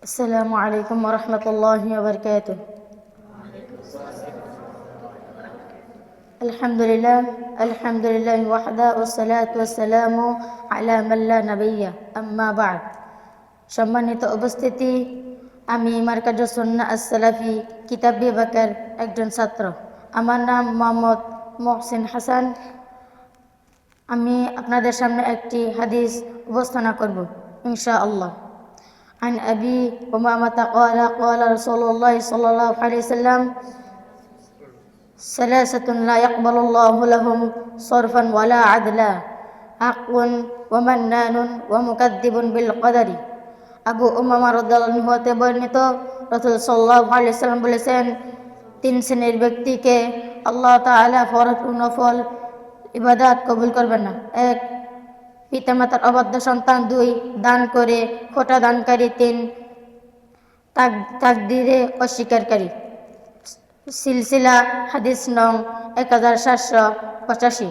السلام عليكم ورحمة الله وبركاته. الحمد لله وحده والصلاة والسلام على من لا نبي أما بعد. সম্মানিত উপস্থিতি, আমি মার্কাজুস সুন্নাহ আস-সালাফি কিতাব বিভাগের একজন ছাত্র। আমার নাম মোহাম্মদ মহসিন হাসান। আমি আপনাদের সামনে একটি হাদিস উপস্থাপনা করব ইনশাআল্লাহ। عن أبي أمامة قال قال رسول الله صلى الله عليه وسلم ثلاثة لا يقبل الله لهم صرفا ولا عدلا حق ومنان ومكذب بالقدر। আবু উমামা রাদিয়াল্লাহু আনহু হতে বর্ণিত, রাসূল সাল্লাল্লাহু আলাইহি ওয়াসাল্লাম বলেছেন, তিন শ্রেণীর ব্যক্তিকে আল্লাহ তাআলা ফরজ ও নফল ইবাদত কবুল করবেন না। এক, পিতামাতার অবাধ্য সন্তান। দুই, দান করে খোটা দানকারী। তিন, তাকদীরে অস্বীকারী। সিলসিলা হাদিস নং 1785।